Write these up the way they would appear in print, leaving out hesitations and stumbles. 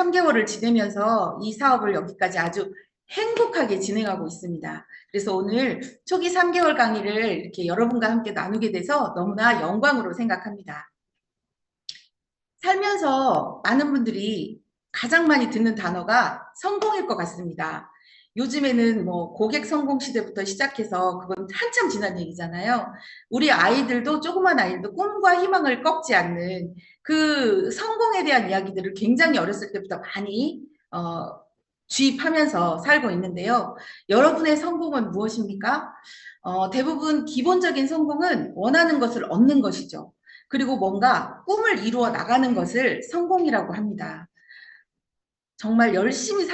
3개월을 지내면서 이 사업을 여기까지 아주 행복하게 진행하고 있습니다. 그래서 오늘 초기 3개월 강의를 이렇게 여러분과 함께 나누게 돼서 너무나 영광으로 생각합니다. 살면서 많은 분들이 가장 많이 듣는 단어가 성공일 것 같습니다. 요즘에는 뭐 고객 성공 시대부터 시작해서 그건 한참 지난 얘기잖아요. 우리 아이들도 조그만 아이들도 꿈과 희망을 꺾지 않는 그 성공에 대한 이야기들을 굉장히 어렸을 때부터 많이 주입하면서 살고 있는데요. 여러분의 성공은 무엇입니까? 대부분 기본적인 성공은 원하는 것을 얻는 것이죠. 그리고 뭔가 꿈을 이루어 나가는 것을 성공이라고 합니다. 정말 열심히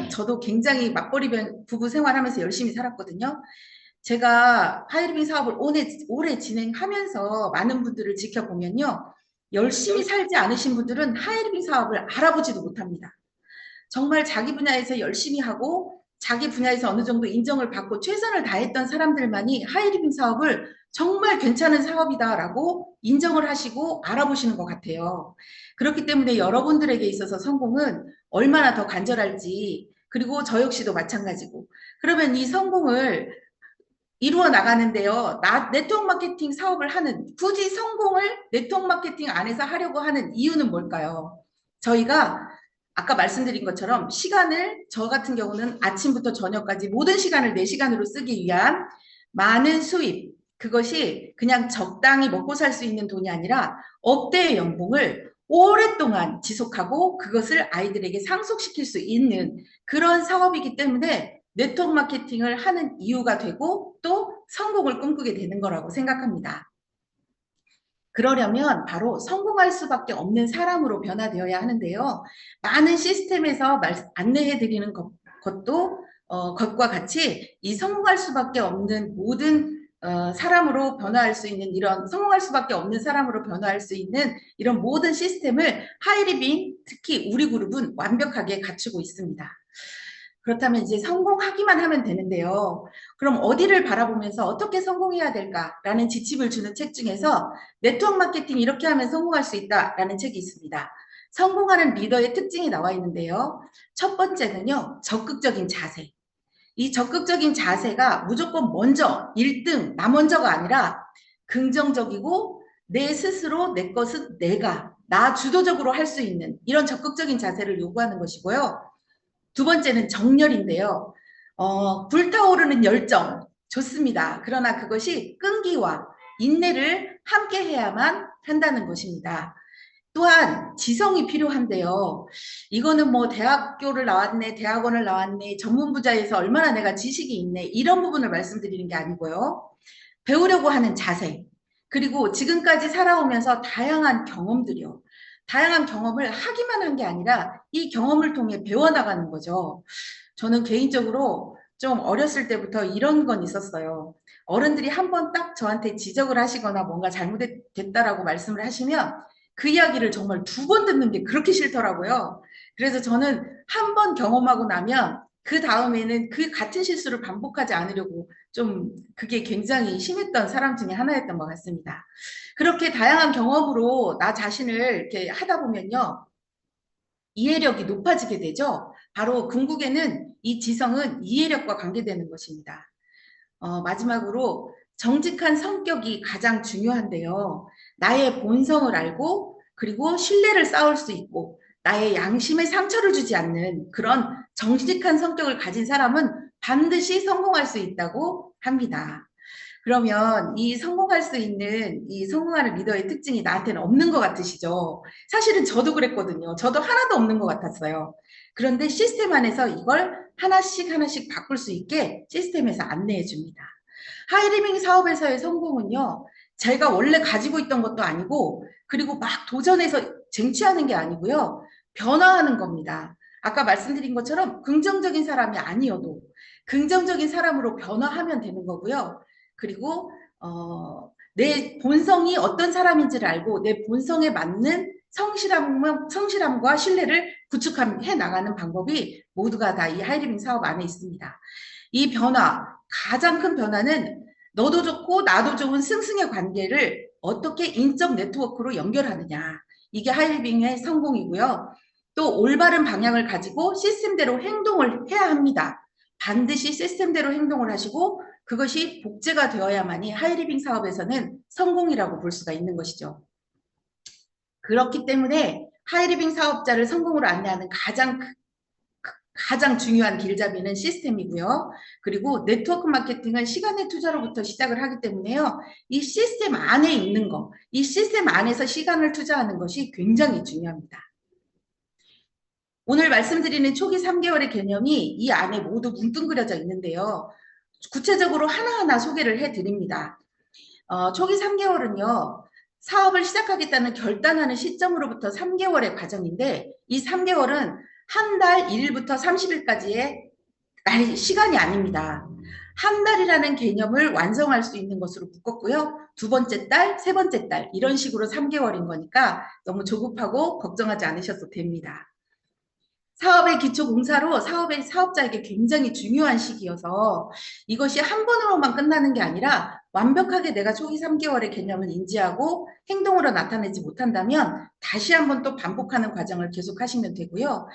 저도 굉장히 맞벌이 부부 생활하면서 열심히 살았거든요. 제가 하이리빙 사업을 오래 진행하면서 많은 분들을 지켜보면요. 열심히 살지 않으신 분들은 하이리빙 사업을 알아보지도 못합니다. 정말 자기 분야에서 열심히 하고 자기 분야에서 어느 정도 인정을 받고 최선을 다했던 사람들만이 하이리빙 사업을 정말 괜찮은 사업이다라고 인정을 하시고 알아보시는 것 같아요. 그렇기 때문에 여러분들에게 있어서 성공은 얼마나 더 간절할지, 그리고 저 역시도 마찬가지고, 그러면 이 성공을 이루어 나가는데요. 네트워크 마케팅 사업을 굳이 성공을 네트워크 마케팅 안에서 하려고 하는 이유는 뭘까요? 저희가 아까 말씀드린 것처럼 저 같은 경우는 아침부터 저녁까지 모든 시간을 내 시간으로 쓰기 위한 많은 수입, 그것이 그냥 적당히 먹고 살 수 있는 돈이 아니라 억대의 연봉을 오랫동안 지속하고 그것을 아이들에게 상속시킬 수 있는 그런 사업이기 때문에 네트워크 마케팅을 하는 이유가 되고 또 성공을 꿈꾸게 되는 거라고 생각합니다. 그러려면 바로 성공할 수밖에 없는 사람으로 변화되어야 하는데요. 많은 시스템에서 안내해 드리는 것과 같이 이 성공할 수밖에 없는 모든 사람으로 변화할 수 있는 성공할 수밖에 없는 사람으로 변화할 수 있는 이런 모든 시스템을 하이리빙, 특히 우리 그룹은 완벽하게 갖추고 있습니다. 그렇다면 이제 성공하기만 하면 되는데요. 그럼 어디를 바라보면서 어떻게 성공해야 될까라는 지침을 주는 책 중에서 네트워크 마케팅 이렇게 하면 성공할 수 있다라는 책이 있습니다. 성공하는 리더의 특징이 나와 있는데요. 첫 번째는요, 적극적인 자세. 이 적극적인 자세가 무조건 먼저 1등, 나 먼저가 아니라 긍정적이고 내 스스로 내 것은 나 주도적으로 할 수 있는 이런 적극적인 자세를 요구하는 것이고요. 두 번째는 정열인데요. 불타오르는 열정 좋습니다. 그러나 그것이 끈기와 인내를 함께 해야만 한다는 것입니다. 또한 지성이 필요한데요. 이거는 뭐 대학교를 나왔네, 대학원을 나왔네, 전문 분야에서 얼마나 내가 지식이 있네, 이런 부분을 말씀드리는 게 아니고요. 배우려고 하는 자세, 그리고 지금까지 살아오면서 다양한 경험을 하기만 한 게 아니라 이 경험을 통해 배워나가는 거죠. 저는 개인적으로 좀 어렸을 때부터 이런 건 있었어요. 어른들이 한 번 딱 저한테 지적을 하시거나 뭔가 잘못됐다라고 말씀을 하시면 그 이야기를 정말 2번 듣는 게 그렇게 싫더라고요. 그래서 저는 한 번 경험하고 나면 그 다음에는 그 같은 실수를 반복하지 않으려고 좀 그게 굉장히 심했던 사람 중에 하나였던 것 같습니다. 그렇게 다양한 경험으로 나 자신을 이렇게 하다 보면요. 이해력이 높아지게 되죠. 바로 궁극에는 이 지성은 이해력과 관계되는 것입니다. 마지막으로 정직한 성격이 가장 중요한데요. 나의 본성을 알고 그리고 신뢰를 쌓을 수 있고 나의 양심에 상처를 주지 않는 그런 정직한 성격을 가진 사람은 반드시 성공할 수 있다고 합니다. 그러면 이 성공하는 리더의 특징이 나한테는 없는 것 같으시죠? 사실은 저도 그랬거든요. 저도 하나도 없는 것 같았어요. 그런데 시스템 안에서 이걸 하나씩 하나씩 바꿀 수 있게 시스템에서 안내해 줍니다. 하이리빙 사업에서의 성공은요, 제가 원래 가지고 있던 것도 아니고, 그리고 막 도전해서 쟁취하는 게 아니고요, 변화하는 겁니다. 아까 말씀드린 것처럼 긍정적인 사람이 아니어도 긍정적인 사람으로 변화하면 되는 거고요. 그리고 내 본성이 어떤 사람인지를 알고 내 본성에 맞는 성실함과 신뢰를 구축해 나가는 방법이 모두가 다 이 하이리빙 사업 안에 있습니다. 이 가장 큰 변화는 너도 좋고 나도 좋은 승승의 관계를 어떻게 인적 네트워크로 연결하느냐. 이게 하이리빙의 성공이고요. 또 올바른 방향을 가지고 시스템대로 행동을 해야 합니다. 반드시 시스템대로 행동을 하시고 그것이 복제가 되어야만이 하이리빙 사업에서는 성공이라고 볼 수가 있는 것이죠. 그렇기 때문에 하이리빙 사업자를 성공으로 안내하는 가장 중요한 길잡이는 시스템이고요. 그리고 네트워크 마케팅은 시간의 투자로부터 시작을 하기 때문에요. 이 시스템 안에 있는 거, 이 시스템 안에서 시간을 투자하는 것이 굉장히 중요합니다. 오늘 말씀드리는 초기 3개월의 개념이 이 안에 모두 뭉뚱그려져 있는데요. 구체적으로 하나하나 소개를 해드립니다. 초기 3개월은요. 사업을 시작하겠다는 결단하는 시점으로부터 3개월의 과정인데 이 3개월은 한 달 1일부터 30일까지의 시간이 아닙니다. 한 달이라는 개념을 완성할 수 있는 것으로 묶었고요. 두 번째 달, 세 번째 달 이런 식으로 3개월인 거니까 너무 조급하고 걱정하지 않으셔도 됩니다. 사업의 기초 공사로 사업자에게 굉장히 중요한 시기여서 이것이 한 번으로만 끝나는 게 아니라 완벽하게 내가 초기 3개월의 개념을 인지하고 행동으로 나타내지 못한다면 다시 한번 또 반복하는 과정을 계속 하시면 되고요.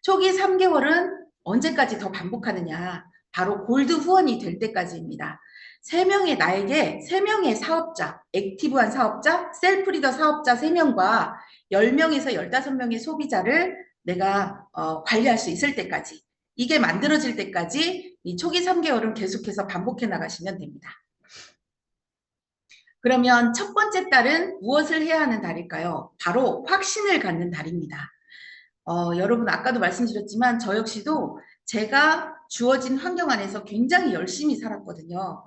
초기 3개월은 언제까지 더 반복하느냐? 바로 골드 후원이 될 때까지입니다. 3명의 사업자, 액티브한 사업자, 셀프 리더 사업자 3명과 10명에서 15명의 소비자를 내가 관리할 수 있을 때까지, 이게 만들어질 때까지 이 초기 3개월은 계속해서 반복해 나가시면 됩니다. 그러면 첫 번째 달은 무엇을 해야 하는 달일까요? 바로 확신을 갖는 달입니다. 여러분 아까도 말씀드렸지만 저 역시도 제가 주어진 환경 안에서 굉장히 열심히 살았거든요.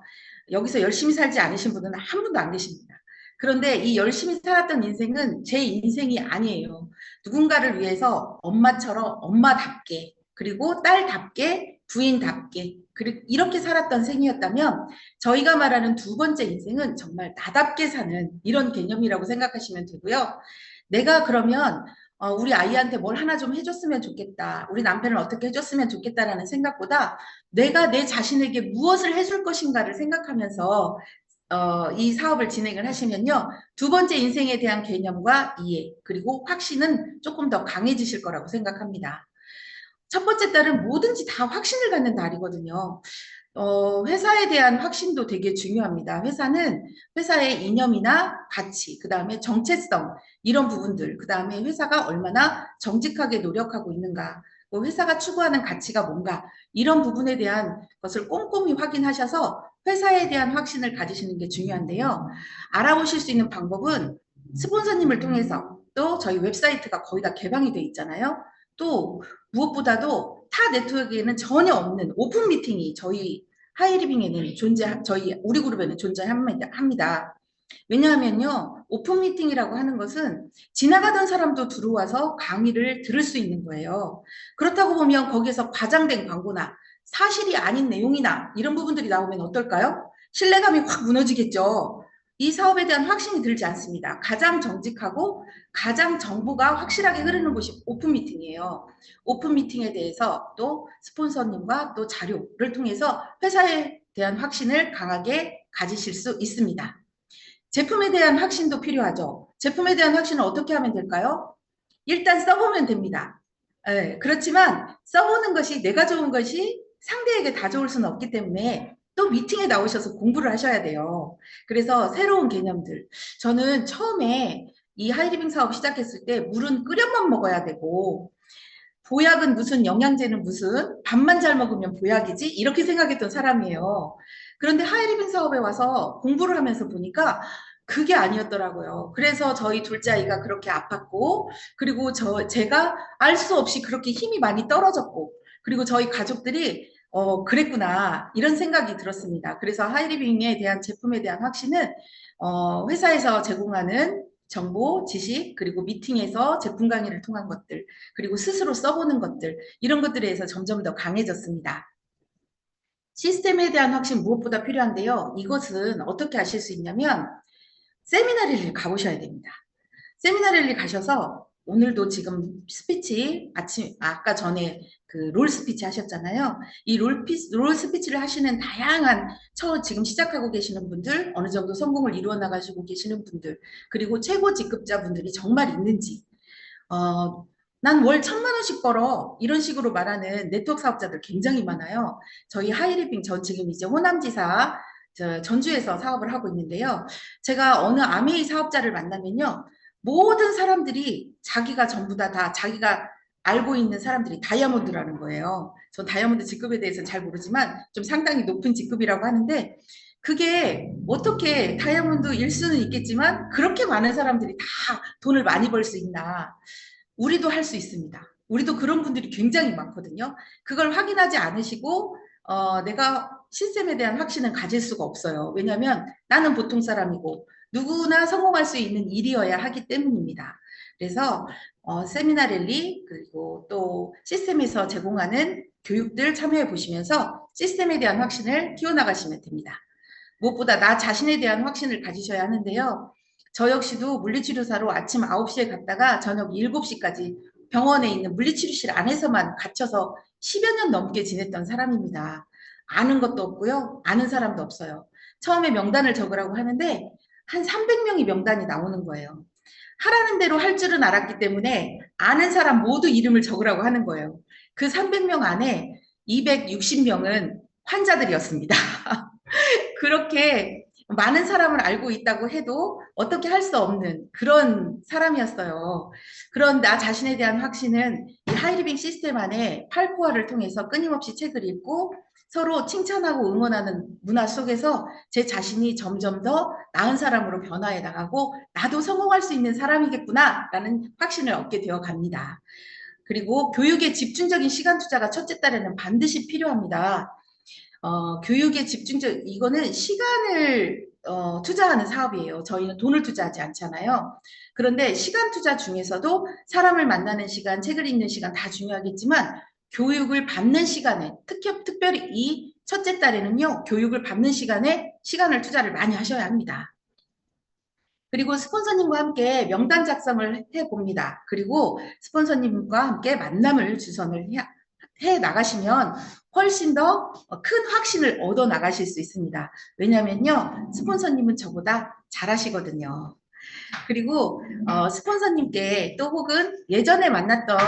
여기서 열심히 살지 않으신 분은 한 분도 안 계십니다. 그런데 이 열심히 살았던 인생은 제 인생이 아니에요. 누군가를 위해서 엄마답게 그리고 딸답게 부인답게 그리고 이렇게 살았던 생이었다면 저희가 말하는 두 번째 인생은 정말 나답게 사는 이런 개념이라고 생각하시면 되고요. 내가 그러면 우리 아이한테 뭘 하나 좀 해줬으면 좋겠다. 우리 남편을 어떻게 해줬으면 좋겠다라는 생각보다 내가 내 자신에게 무엇을 해줄 것인가를 생각하면서 이 사업을 진행을 하시면요. 두 번째 인생에 대한 개념과 이해 그리고 확신은 조금 더 강해지실 거라고 생각합니다. 첫 번째 달은 뭐든지 다 확신을 갖는 달이거든요. 회사에 대한 확신도 되게 중요합니다. 회사는 회사의 이념이나 가치, 그 다음에 정체성, 이런 부분들, 그 다음에 회사가 얼마나 정직하게 노력하고 있는가, 또 회사가 추구하는 가치가 뭔가, 이런 부분에 대한 것을 꼼꼼히 확인하셔서 회사에 대한 확신을 가지시는 게 중요한데요. 알아보실 수 있는 방법은 스폰서님을 통해서 또 저희 웹사이트가 거의 다 개방이 돼 있잖아요. 또 무엇보다도 타 네트워크에는 전혀 없는 오픈 미팅이 저희 하이리빙에는 저희 우리 그룹에는 존재합니다. 왜냐하면요, 오픈 미팅이라고 하는 것은 지나가던 사람도 들어와서 강의를 들을 수 있는 거예요. 그렇다고 보면 거기에서 과장된 광고나 사실이 아닌 내용이나 이런 부분들이 나오면 어떨까요? 신뢰감이 확 무너지겠죠. 이 사업에 대한 확신이 들지 않습니다. 가장 정직하고 가장 정보가 확실하게 흐르는 곳이 오픈 미팅이에요. 오픈 미팅에 대해서 또 스폰서님과 또 자료를 통해서 회사에 대한 확신을 강하게 가지실 수 있습니다. 제품에 대한 확신도 필요하죠. 제품에 대한 확신은 어떻게 하면 될까요? 일단 써보면 됩니다. 네, 그렇지만 써보는 것이 내가 좋은 것이 상대에게 다 좋을 수는 없기 때문에 또 미팅에 나오셔서 공부를 하셔야 돼요. 그래서 새로운 개념들. 저는 처음에 이 하이리빙 사업 시작했을 때 물은 끓여만 먹어야 되고 보약은 무슨 영양제는 무슨 밥만 잘 먹으면 보약이지 이렇게 생각했던 사람이에요. 그런데 하이리빙 사업에 와서 공부를 하면서 보니까 그게 아니었더라고요. 그래서 저희 둘째 아이가 그렇게 아팠고 그리고 제가 알 수 없이 그렇게 힘이 많이 떨어졌고 그리고 저희 가족들이 그랬구나 이런 생각이 들었습니다. 그래서 하이리빙에 대한 제품에 대한 확신은 회사에서 제공하는 정보, 지식, 그리고 미팅에서 제품 강의를 통한 것들, 그리고 스스로 써보는 것들, 이런 것들에 의해서 점점 더 강해졌습니다. 시스템에 대한 확신 무엇보다 필요한데요. 이것은 어떻게 하실 수 있냐면 세미나리를 가보셔야 됩니다. 세미나리를 가셔서 오늘도 지금 스피치 아까 전에 그 롤 스피치 하셨잖아요. 이 롤 스피치를 하시는 다양한 지금 시작하고 계시는 분들, 어느 정도 성공을 이루어 나가시고 계시는 분들, 그리고 최고 직급자 분들이 정말 있는지 난 월 1,000만 원씩 벌어. 이런 식으로 말하는 네트워크 사업자들 굉장히 많아요. 저희 하이리빙 전 지금 이제 호남지사 전주에서 사업을 하고 있는데요. 제가 어느 아메이 사업자를 만나면요. 모든 사람들이 자기가 전부 다 자기가 알고 있는 사람들이 다이아몬드라는 거예요. 전 다이아몬드 직급에 대해서는 잘 모르지만 좀 상당히 높은 직급이라고 하는데 그게 어떻게 다이아몬드일 수는 있겠지만 그렇게 많은 사람들이 다 돈을 많이 벌 수 있나. 우리도 할 수 있습니다. 우리도 그런 분들이 굉장히 많거든요. 그걸 확인하지 않으시고 내가 시스템에 대한 확신은 가질 수가 없어요. 왜냐하면 나는 보통 사람이고 누구나 성공할 수 있는 일이어야 하기 때문입니다. 그래서 세미나 랠리 그리고 또 시스템에서 제공하는 교육들 참여해 보시면서 시스템에 대한 확신을 키워나가시면 됩니다. 무엇보다 나 자신에 대한 확신을 가지셔야 하는데요. 저 역시도 물리치료사로 아침 9시에 갔다가 저녁 7시까지 병원에 있는 물리치료실 안에서만 갇혀서 10여 년 넘게 지냈던 사람입니다. 아는 것도 없고요. 아는 사람도 없어요. 처음에 명단을 적으라고 하는데 한 300명이 명단이 나오는 거예요. 하라는 대로 할 줄은 알았기 때문에 아는 사람 모두 이름을 적으라고 하는 거예요. 그 300명 안에 260명은 환자들이었습니다. 그렇게 많은 사람을 알고 있다고 해도 어떻게 할 수 없는 그런 사람이었어요. 그런 나 자신에 대한 확신은 이 하이리빙 시스템 안에 8코어를 통해서 끊임없이 책을 읽고 서로 칭찬하고 응원하는 문화 속에서 제 자신이 점점 더 나은 사람으로 변화해 나가고 나도 성공할 수 있는 사람이겠구나 라는 확신을 얻게 되어 갑니다. 그리고 교육에 집중적인 시간 투자가 첫째 달에는 반드시 필요합니다. 교육에 집중적, 이거는 시간을 투자하는 사업이에요. 저희는 돈을 투자하지 않잖아요. 그런데 시간 투자 중에서도 사람을 만나는 시간, 책을 읽는 시간 다 중요하겠지만 교육을 받는 시간에, 특별히 이 첫째 달에는요, 교육을 받는 시간에 시간을 투자를 많이 하셔야 합니다. 그리고 스폰서님과 함께 명단 작성을 해봅니다. 그리고 스폰서님과 함께 만남을 주선을 해 나가시면 훨씬 더 큰 확신을 얻어 나가실 수 있습니다. 왜냐면요, 스폰서님은 저보다 잘하시거든요. 그리고 스폰서님께 또 혹은 예전에 만났던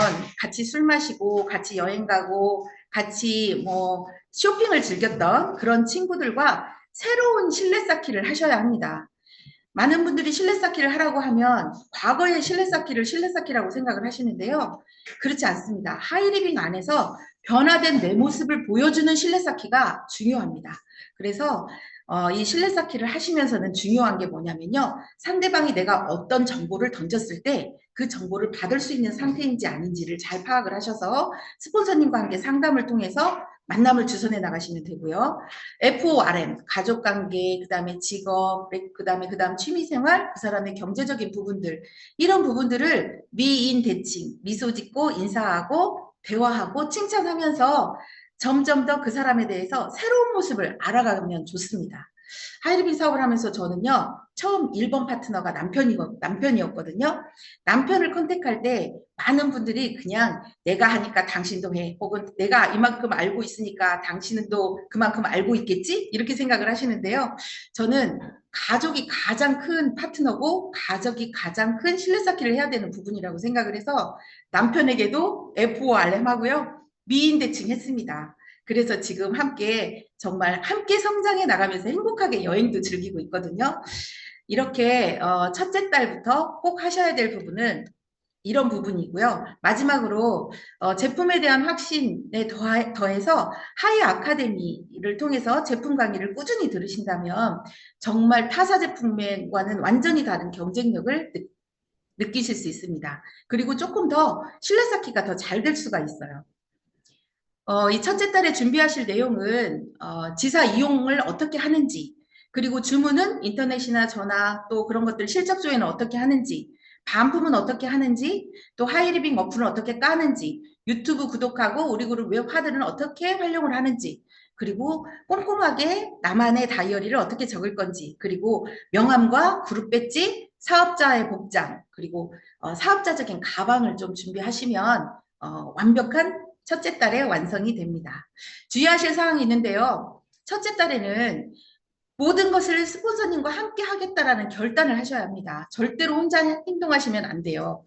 같이 술 마시고 같이 여행 가고 같이 뭐 쇼핑을 즐겼던 그런 친구들과 새로운 신뢰 쌓기를 하셔야 합니다. 많은 분들이 실내 쌓기를 하라고 하면 과거의 실내 쌓기를 실내 쌓기라고 생각을 하시는데요. 그렇지 않습니다. 하이리빙 안에서 변화된 내 모습을 보여주는 실내 쌓기가 중요합니다. 그래서 이 실내 쌓기를 하시면서는 중요한 게 뭐냐면요. 상대방이 내가 어떤 정보를 던졌을 때 그 정보를 받을 수 있는 상태인지 아닌지를 잘 파악을 하셔서 스폰서님과 함께 상담을 통해서 만남을 주선해 나가시면 되고요. FORM, 가족관계, 그 다음에 직업, 그 다음 취미생활, 그 사람의 경제적인 부분들, 이런 부분들을 미인 대칭, 미소 짓고 인사하고 대화하고 칭찬하면서 점점 더 그 사람에 대해서 새로운 모습을 알아가면 좋습니다. 하이리빙 사업을 하면서 저는요, 처음 1번 파트너가 남편이었거든요. 남편을 컨택할 때 많은 분들이 그냥 내가 하니까 당신도 해, 혹은 내가 이만큼 알고 있으니까 당신은 또 그만큼 알고 있겠지? 이렇게 생각을 하시는데요. 저는 가족이 가장 큰 파트너고 가족이 가장 큰 신뢰 쌓기를 해야 되는 부분이라고 생각을 해서 남편에게도 FORM 하고요. 미인 대칭했습니다. 그래서 지금 정말 함께 성장해 나가면서 행복하게 여행도 즐기고 있거든요. 이렇게 첫째 달부터 꼭 하셔야 될 부분은 이런 부분이고요. 마지막으로 제품에 대한 확신에 더해서 하이 아카데미를 통해서 제품 강의를 꾸준히 들으신다면 정말 타사 제품과는 완전히 다른 경쟁력을 느끼실 수 있습니다. 그리고 조금 더 신뢰 쌓기가 더 잘 될 수가 있어요. 이 첫째 달에 준비하실 내용은 지사 이용을 어떻게 하는지, 그리고 주문은 인터넷이나 전화 또 그런 것들 실적 조회는 어떻게 하는지, 반품은 어떻게 하는지, 또 하이리빙 어플은 어떻게 까는지, 유튜브 구독하고 우리 그룹 웹화들은 어떻게 활용을 하는지, 그리고 꼼꼼하게 나만의 다이어리를 어떻게 적을 건지, 그리고 명함과 그룹 배지, 사업자의 복장, 그리고 사업자적인 가방을 좀 준비하시면 완벽한 첫째 달에 완성이 됩니다. 주의하실 사항이 있는데요. 첫째 달에는 모든 것을 스폰서님과 함께 하겠다라는 결단을 하셔야 합니다. 절대로 혼자 행동하시면 안 돼요.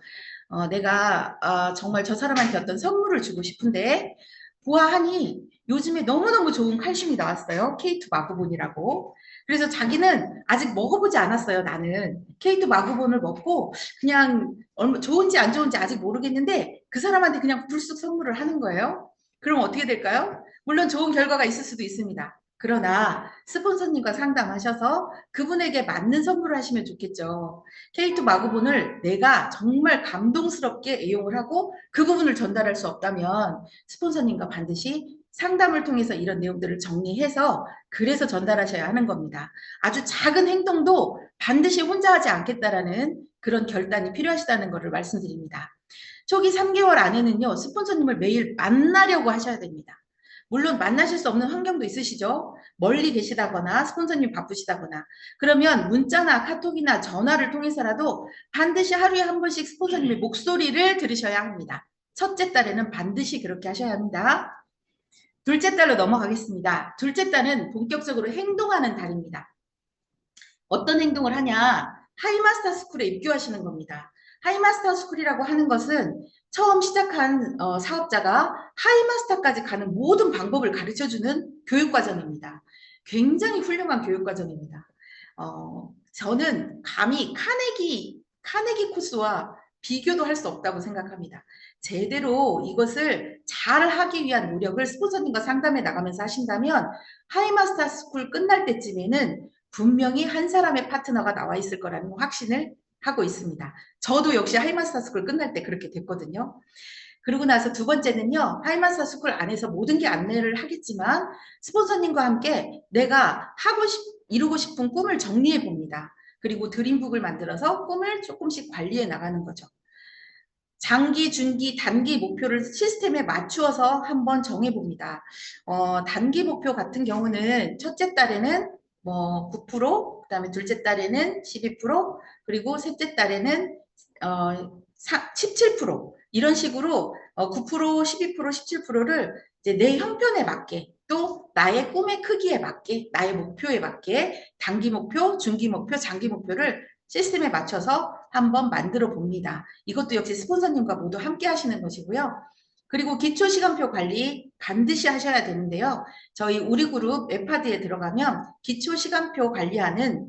내가 정말 저 사람한테 어떤 선물을 주고 싶은데 보아하니 요즘에 너무너무 좋은 칼슘이 나왔어요. K2 마구본이라고. 그래서 자기는 아직 먹어보지 않았어요. 나는 K2 마구본을 먹고 그냥 좋은지 안 좋은지 아직 모르겠는데 그 사람한테 그냥 불쑥 선물을 하는 거예요. 그럼 어떻게 될까요? 물론 좋은 결과가 있을 수도 있습니다. 그러나 스폰서님과 상담하셔서 그분에게 맞는 선물을 하시면 좋겠죠. K2 마구본을 내가 정말 감동스럽게 애용을 하고 그 부분을 전달할 수 없다면 스폰서님과 반드시 상담을 통해서 이런 내용들을 정리해서 그래서 전달하셔야 하는 겁니다. 아주 작은 행동도 반드시 혼자 하지 않겠다라는 그런 결단이 필요하시다는 것을 말씀드립니다. 초기 3개월 안에는요, 스폰서님을 매일 만나려고 하셔야 됩니다. 물론 만나실 수 없는 환경도 있으시죠? 멀리 계시다거나 스폰서님 바쁘시다거나 그러면 문자나 카톡이나 전화를 통해서라도 반드시 하루에 한 번씩 스폰서님의 목소리를 들으셔야 합니다. 첫째 달에는 반드시 그렇게 하셔야 합니다. 둘째 달로 넘어가겠습니다. 둘째 달은 본격적으로 행동하는 달입니다. 어떤 행동을 하냐? 하이마스터 스쿨에 입교하시는 겁니다. 하이마스터 스쿨이라고 하는 것은 처음 시작한 사업자가 하이마스터까지 가는 모든 방법을 가르쳐주는 교육과정입니다. 굉장히 훌륭한 교육과정입니다. 저는 감히 카네기 코스와 비교도 할 수 없다고 생각합니다. 제대로 이것을 잘 하기 위한 노력을 스폰서님과 상담해 나가면서 하신다면 하이마스터 스쿨 끝날 때쯤에는 분명히 한 사람의 파트너가 나와 있을 거라는 확신을 하고 있습니다. 저도 역시 하이마스터 스쿨 끝날 때 그렇게 됐거든요. 그러고 나서 두 번째는요. 하이마스터 스쿨 안에서 모든 게 안내를 하겠지만 스폰서님과 함께 내가 이루고 싶은 꿈을 정리해 봅니다. 그리고 드림북을 만들어서 꿈을 조금씩 관리해 나가는 거죠. 장기, 중기, 단기 목표를 시스템에 맞추어서 한번 정해봅니다. 단기 목표 같은 경우는 첫째 달에는 뭐 9%, 그다음에 둘째 달에는 12%, 그리고 셋째 달에는 17% 이런 식으로 9%, 12%, 17%를 이제 내 형편에 맞게 또 나의 꿈의 크기에 맞게 나의 목표에 맞게 단기 목표, 중기 목표, 장기 목표를 시스템에 맞춰서 한번 만들어 봅니다. 이것도 역시 스폰서님과 모두 함께 하시는 것이고요. 그리고 기초시간표 관리 반드시 하셔야 되는데요. 저희 우리 그룹 웹하드에 들어가면 기초시간표 관리하는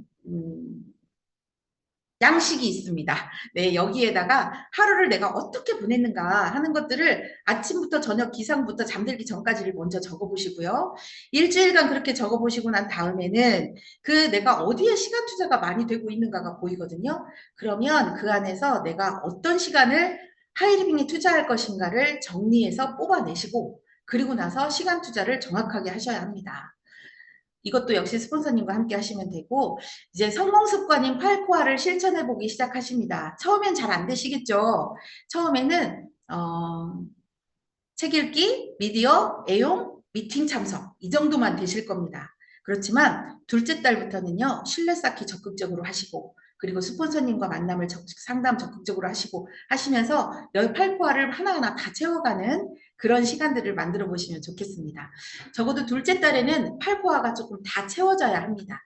양식이 있습니다. 네, 여기에다가 하루를 내가 어떻게 보냈는가 하는 것들을 아침부터 저녁 기상부터 잠들기 전까지를 먼저 적어보시고요. 일주일간 그렇게 적어보시고 난 다음에는 그 내가 어디에 시간 투자가 많이 되고 있는가가 보이거든요. 그러면 그 안에서 내가 어떤 시간을 하이리빙에 투자할 것인가를 정리해서 뽑아내시고 그리고 나서 시간 투자를 정확하게 하셔야 합니다. 이것도 역시 스폰서님과 함께 하시면 되고 이제 성공 습관인 8코어를 실천해 보기 시작하십니다. 처음엔 잘 안 되시겠죠. 처음에는 책 읽기, 미디어, 애용, 미팅 참석 이 정도만 되실 겁니다. 그렇지만 둘째 달부터는요. 신뢰 쌓기 적극적으로 하시고 그리고 스폰서님과 만남을 상담 적극적으로 하시고 하시면서 18코어를 하나하나 다 채워가는 그런 시간들을 만들어 보시면 좋겠습니다. 적어도 둘째 달에는 8코어가 조금 다 채워져야 합니다.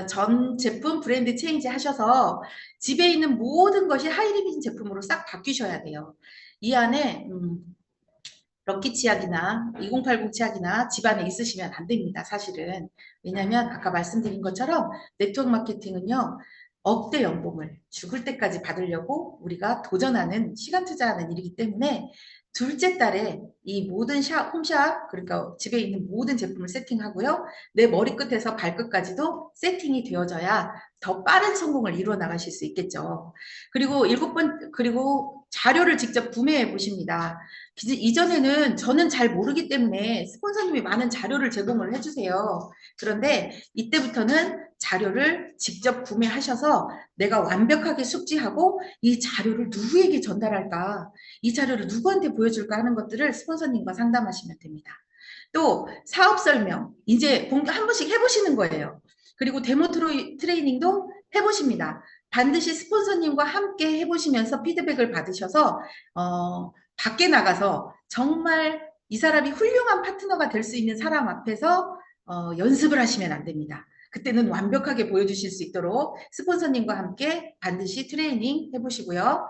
전 제품 브랜드 체인지 하셔서 집에 있는 모든 것이 하이리빈 제품으로 싹 바뀌셔야 돼요. 이 안에 럭키 치약이나 2080 치약이나 집안에 있으시면 안 됩니다. 사실은. 왜냐하면 아까 말씀드린 것처럼 네트워크 마케팅은요. 억대 연봉을 죽을 때까지 받으려고 우리가 도전하는 시간 투자하는 일이기 때문에 둘째 달에 이 모든 홈샵 그러니까 집에 있는 모든 제품을 세팅하고요. 내 머리끝에서 발끝까지도 세팅이 되어져야 더 빠른 성공을 이루어 나가실 수 있겠죠. 그리고 자료를 직접 구매해 보십니다. 이전에는 저는 잘 모르기 때문에 스폰서님이 많은 자료를 제공을 해주세요. 그런데 이때부터는 자료를 직접 구매하셔서 내가 완벽하게 숙지하고 이 자료를 누구에게 전달할까, 이 자료를 누구한테 보여줄까 하는 것들을 스폰서님과 상담하시면 됩니다. 또 사업 설명, 이제 한 번씩 해보시는 거예요. 그리고 데모 트레이닝도 해보십니다. 반드시 스폰서님과 함께 해보시면서 피드백을 받으셔서 밖에 나가서 정말 이 사람이 훌륭한 파트너가 될 수 있는 사람 앞에서 연습을 하시면 안 됩니다. 그때는 완벽하게 보여주실 수 있도록 스폰서님과 함께 반드시 트레이닝 해보시고요.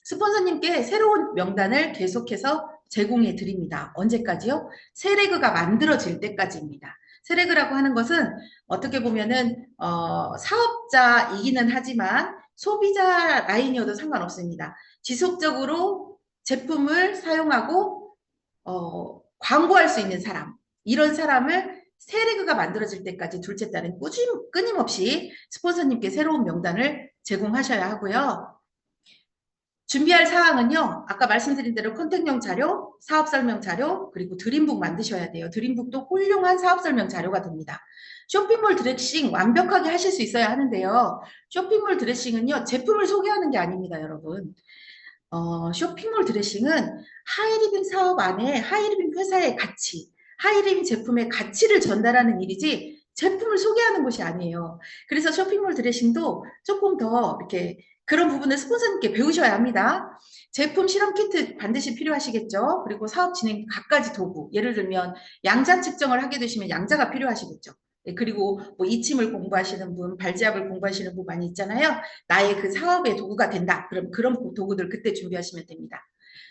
스폰서님께 새로운 명단을 계속해서 제공해 드립니다. 언제까지요? 세레그가 만들어질 때까지입니다. 세레그라고 하는 것은 어떻게 보면은 사업자이기는 하지만 소비자 라인이어도 상관없습니다. 지속적으로 제품을 사용하고 광고할 수 있는 사람, 이런 사람을 세레그가 만들어질 때까지 둘째 달은 끊임없이 스폰서님께 새로운 명단을 제공하셔야 하고요. 준비할 사항은요. 아까 말씀드린 대로 컨택용 자료, 사업 설명 자료, 그리고 드림북 만드셔야 돼요. 드림북도 훌륭한 사업 설명 자료가 됩니다. 쇼핑몰 드레싱 완벽하게 하실 수 있어야 하는데요. 쇼핑몰 드레싱은요. 제품을 소개하는 게 아닙니다, 여러분. 쇼핑몰 드레싱은 하이리빙 사업 안에 하이리빙 회사의 가치, 하이리빙 제품의 가치를 전달하는 일이지 제품을 소개하는 것이 아니에요. 그래서 쇼핑몰 드레싱도 조금 더 이렇게 그런 부분을 스폰서님께 배우셔야 합니다. 제품 실험 키트 반드시 필요하시겠죠. 그리고 사업 진행 갖가지 도구, 예를 들면 양자 측정을 하게 되시면 양자가 필요하시겠죠. 네, 그리고 뭐 이침을 공부하시는 분, 발지압을 공부하시는 분 많이 있잖아요. 나의 그 사업의 도구가 된다. 그럼 그런 도구들 그때 준비하시면 됩니다.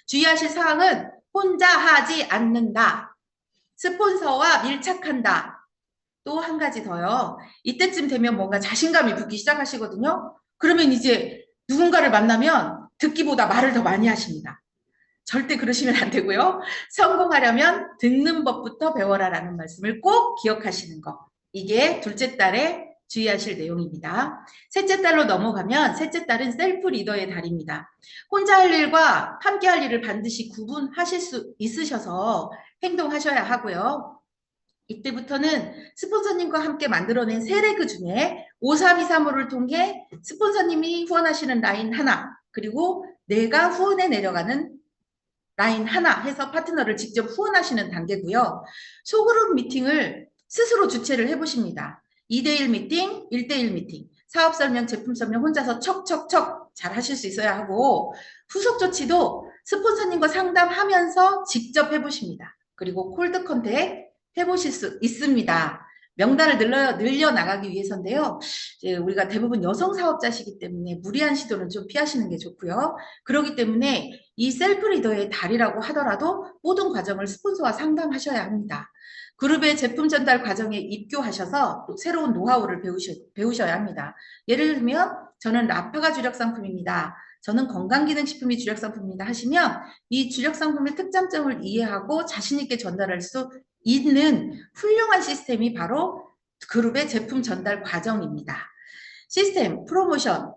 주의하실 사항은 혼자 하지 않는다. 스폰서와 밀착한다. 또 한 가지 더요. 이때쯤 되면 뭔가 자신감이 붙기 시작하시거든요. 그러면 이제 누군가를 만나면 듣기보다 말을 더 많이 하십니다. 절대 그러시면 안 되고요. 성공하려면 듣는 법부터 배워라라는 말씀을 꼭 기억하시는 거. 이게 둘째 달에 주의하실 내용입니다. 셋째 달로 넘어가면 셋째 달은 셀프 리더의 달입니다. 혼자 할 일과 함께 할 일을 반드시 구분하실 수 있으셔서 행동하셔야 하고요. 이때부터는 스폰서님과 함께 만들어낸 세레그 중에 5323호를 통해 스폰서님이 후원하시는 라인 하나, 그리고 내가 후원해 내려가는 라인 하나 해서 파트너를 직접 후원하시는 단계고요. 소그룹 미팅을 스스로 주최를 해보십니다. 2대1 미팅, 1대1 미팅, 사업 설명, 제품 설명 혼자서 척척척 잘 하실 수 있어야 하고, 후속 조치도 스폰서님과 상담하면서 직접 해보십니다. 그리고 콜드 컨택 해보실 수 있습니다. 명단을 늘려나가기 위해서인데요. 이제 우리가 대부분 여성 사업자시기 때문에 무리한 시도는 좀 피하시는 게 좋고요. 그렇기 때문에 이 셀프 리더의 달이라고 하더라도 모든 과정을 스폰서와 상담하셔야 합니다. 그룹의 제품 전달 과정에 입교하셔서 새로운 노하우를 배우셔야 합니다. 예를 들면 저는 라파가 주력 상품입니다. 저는 건강기능식품이 주력 상품입니다 하시면 이 주력 상품의 특장점을 이해하고 자신 있게 전달할 수 있는 훌륭한 시스템이 바로 그룹의 제품 전달 과정입니다. 시스템, 프로모션,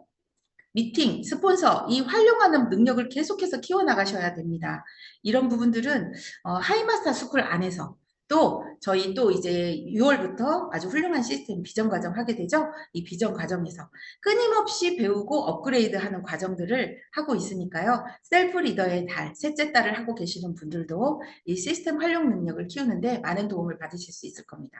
미팅, 스폰서 이 활용하는 능력을 계속해서 키워나가셔야 됩니다. 이런 부분들은 하이마스터 스쿨 안에서 또 저희 또 이제 6월부터 아주 훌륭한 시스템 비전 과정 하게 되죠. 이 비전 과정에서 끊임없이 배우고 업그레이드하는 과정들을 하고 있으니까요. 셀프 리더의 달, 셋째 달을 하고 계시는 분들도 이 시스템 활용 능력을 키우는데 많은 도움을 받으실 수 있을 겁니다.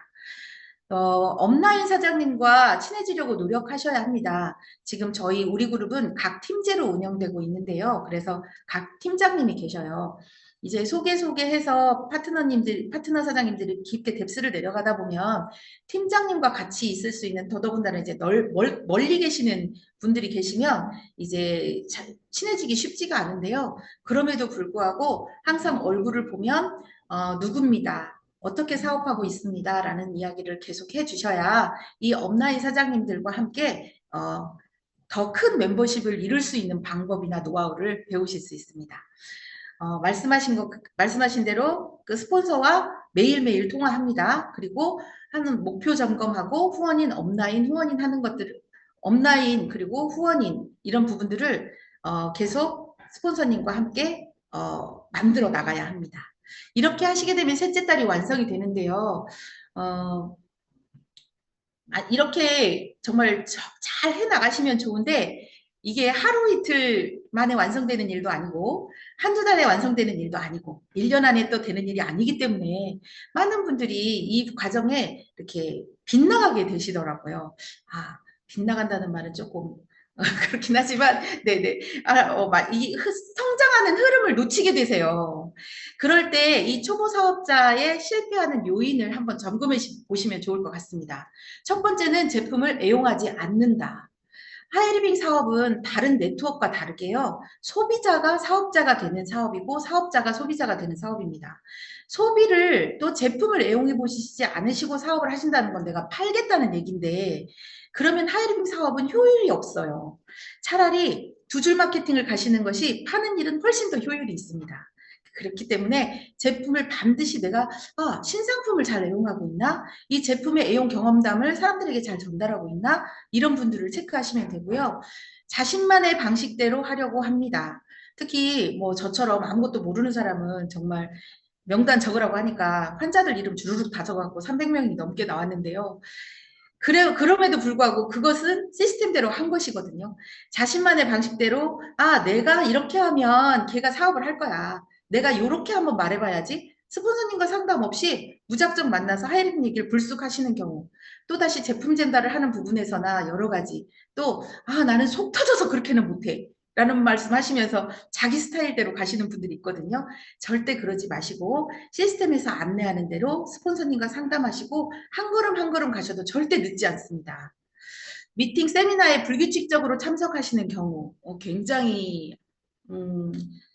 업라인 사장님과 친해지려고 노력하셔야 합니다. 지금 우리 그룹은 각 팀제로 운영되고 있는데요. 그래서 각 팀장님이 계셔요. 이제 소개해서 파트너 사장님들이 깊게 뎁스를 내려가다 보면 팀장님과 같이 있을 수 있는 더더군다나 이제 멀리 계시는 분들이 계시면 이제 친해지기 쉽지가 않은데요. 그럼에도 불구하고 항상 얼굴을 보면 누굽니다. 어떻게 사업하고 있습니다. 라는 이야기를 계속 해주셔야 이 업라인 사장님들과 함께 더 큰 멤버십을 이룰 수 있는 방법이나 노하우를 배우실 수 있습니다. 말씀하신 대로 그 스폰서와 매일매일 통화합니다. 그리고 하는 목표 점검하고 후원인, 업라인, 후원인 하는 것들, 업라인 그리고 후원인 이런 부분들을 계속 스폰서님과 함께 만들어 나가야 합니다. 이렇게 하시게 되면 셋째 달이 완성이 되는데요. 이렇게 정말 잘 해나가시면 좋은데 이게 하루 이틀 만에 완성되는 일도 아니고 한두 달에 완성되는 일도 아니고 1년 안에 또 되는 일이 아니기 때문에 많은 분들이 이 과정에 이렇게 빗나가게 되시더라고요. 빗나간다는 말은 조금 그렇긴 하지만, 네네. 이 성장하는 흐름을 놓치게 되세요. 그럴 때 이 초보 사업자의 실패하는 요인을 한번 점검해 보시면 좋을 것 같습니다. 첫 번째는 제품을 애용하지 않는다. 하이리빙 사업은 다른 네트워크와 다르게요. 소비자가 사업자가 되는 사업이고 사업자가 소비자가 되는 사업입니다. 소비를 또 제품을 애용해 보시지 않으시고 사업을 하신다는 건 내가 팔겠다는 얘기인데 그러면 하이리빙 사업은 효율이 없어요. 차라리 두 줄 마케팅을 가시는 것이 파는 일은 훨씬 더 효율이 있습니다. 그렇기 때문에 제품을 반드시 내가 신상품을 잘 애용하고 있나? 이 제품의 애용 경험담을 사람들에게 잘 전달하고 있나? 이런 분들을 체크하시면 되고요. 자신만의 방식대로 하려고 합니다. 특히 뭐 저처럼 아무것도 모르는 사람은 정말 명단 적으라고 하니까 환자들 이름 주르륵 다 적어갖고 300명이 넘게 나왔는데요. 그럼에도 불구하고 그것은 시스템대로 한 것이거든요. 자신만의 방식대로, 내가 이렇게 하면 걔가 사업을 할 거야. 내가 이렇게 한번 말해봐야지. 스폰서님과 상담 없이 무작정 만나서 하이링 얘기를 불쑥 하시는 경우, 또다시 제품 전달을 하는 부분에서나 여러 가지, 또, 나는 속 터져서 그렇게는 못해. 라는 말씀 하시면서 자기 스타일대로 가시는 분들이 있거든요. 절대 그러지 마시고 시스템에서 안내하는 대로 스폰서님과 상담하시고 한 걸음 한 걸음 가셔도 절대 늦지 않습니다. 미팅 세미나에 불규칙적으로 참석하시는 경우 굉장히 음,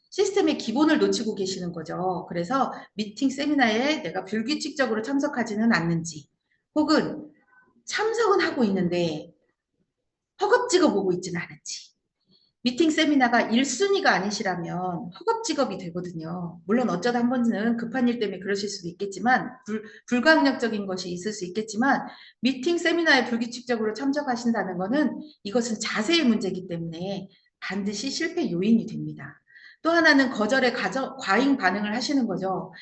시스템의 기본을 놓치고 계시는 거죠. 그래서 미팅 세미나에 내가 불규칙적으로 참석하지는 않는지 혹은 참석은 하고 있는데 허겁지겁 보고 있지는 않은지 미팅 세미나가 1순위가 아니시라면 허겁지겁이 되거든요. 물론 어쩌다 한 번은 급한 일 때문에 그러실 수도 있겠지만 불가항력적인 것이 있을 수 있겠지만 미팅 세미나에 불규칙적으로 참석하신다는 것은 이것은 자세의 문제이기 때문에 반드시 실패 요인이 됩니다. 또 하나는 거절에 과잉 반응을 하시는 거죠.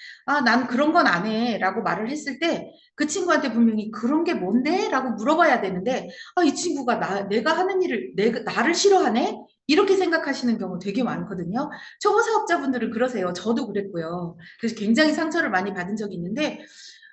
난 그런 건 안 해 라고 말을 했을 때 그 친구한테 분명히 그런 게 뭔데? 라고 물어봐야 되는데 이 친구가 내가 하는 일을 나를 싫어하네? 이렇게 생각하시는 경우 되게 많거든요. 초보 사업자분들은 그러세요. 저도 그랬고요. 그래서 굉장히 상처를 많이 받은 적이 있는데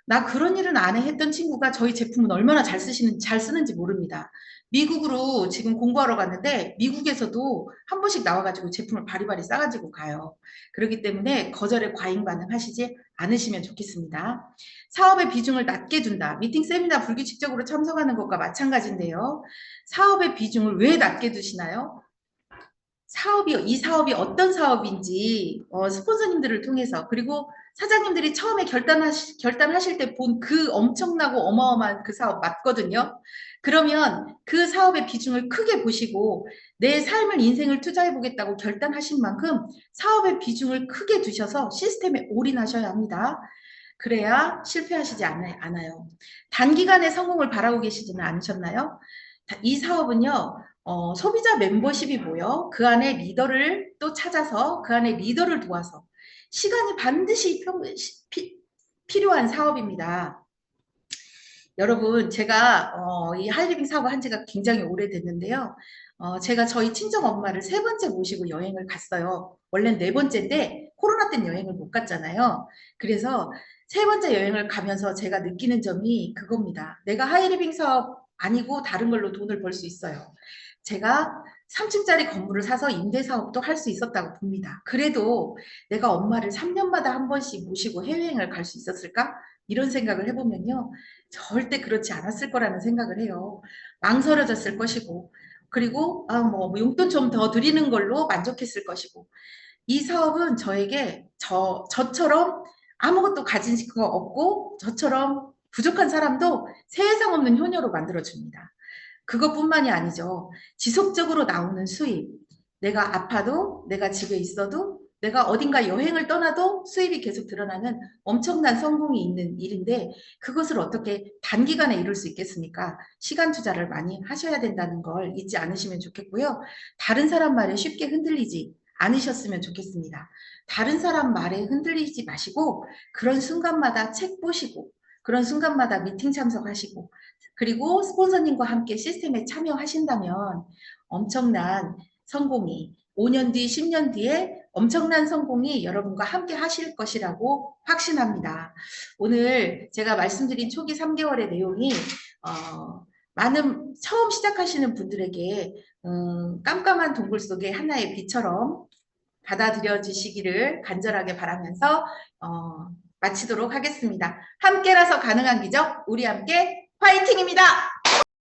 나 그런 일은 안 해 했던 친구가 저희 제품은 얼마나 잘 쓰는지 모릅니다. 미국으로 지금 공부하러 갔는데 미국에서도 한 번씩 나와가지고 제품을 바리바리 싸가지고 가요. 그렇기 때문에 거절에 과잉 반응하시지 않으시면 좋겠습니다. 사업의 비중을 낮게 둔다. 미팅 세미나 불규칙적으로 참석하는 것과 마찬가지인데요. 사업의 비중을 왜 낮게 두시나요? 이 사업이 어떤 사업인지 스폰서님들을 통해서 그리고 사장님들이 처음에 결단하실 때 본 그 엄청나고 어마어마한 그 사업 맞거든요. 그러면 그 사업의 비중을 크게 보시고 내 삶을 인생을 투자해 보겠다고 결단하신 만큼 사업의 비중을 크게 두셔서 시스템에 올인하셔야 합니다. 그래야 실패하시지 않아요. 단기간에 성공을 바라고 계시지는 않으셨나요? 이 사업은요. 소비자 멤버십이 모여 그 안에 리더를 또 찾아서 그 안에 리더를 도와서 시간이 반드시 필요한 사업입니다. 여러분 제가 이 하이리빙 사업을 한 지가 굉장히 오래됐는데요. 제가 저희 친정 엄마를 3번째 모시고 여행을 갔어요. 원래는 4번째인데 코로나 때는 여행을 못 갔잖아요. 그래서 3번째 여행을 가면서 제가 느끼는 점이 그겁니다. 내가 하이리빙 사업 아니고 다른 걸로 돈을 벌 수 있어요. 제가 3층짜리 건물을 사서 임대 사업도 할 수 있었다고 봅니다. 그래도 내가 엄마를 3년마다 한 번씩 모시고 해외여행을 갈 수 있었을까? 이런 생각을 해보면요. 절대 그렇지 않았을 거라는 생각을 해요. 망설여졌을 것이고, 그리고 뭐 용돈 좀 더 드리는 걸로 만족했을 것이고, 이 사업은 저에게 저처럼 아무것도 가진 거 없고 저처럼 부족한 사람도 세상 없는 효녀로 만들어줍니다. 그것뿐만이 아니죠. 지속적으로 나오는 수입. 내가 아파도 내가 집에 있어도 내가 어딘가 여행을 떠나도 수입이 계속 드러나는 엄청난 성공이 있는 일인데 그것을 어떻게 단기간에 이룰 수 있겠습니까? 시간 투자를 많이 하셔야 된다는 걸 잊지 않으시면 좋겠고요. 다른 사람 말에 쉽게 흔들리지 않으셨으면 좋겠습니다. 다른 사람 말에 흔들리지 마시고 그런 순간마다 책 보시고 그런 순간마다 미팅 참석하시고 그리고 스폰서님과 함께 시스템에 참여하신다면 엄청난 성공이 5년 뒤, 10년 뒤에 엄청난 성공이 여러분과 함께 하실 것이라고 확신합니다. 오늘 제가 말씀드린 초기 3개월의 내용이 많은 처음 시작하시는 분들에게 깜깜한 동굴 속의 하나의 빛처럼 받아들여 주시기를 간절하게 바라면서 마치도록 하겠습니다. 함께라서 가능한 기적, 우리 함께 화이팅입니다.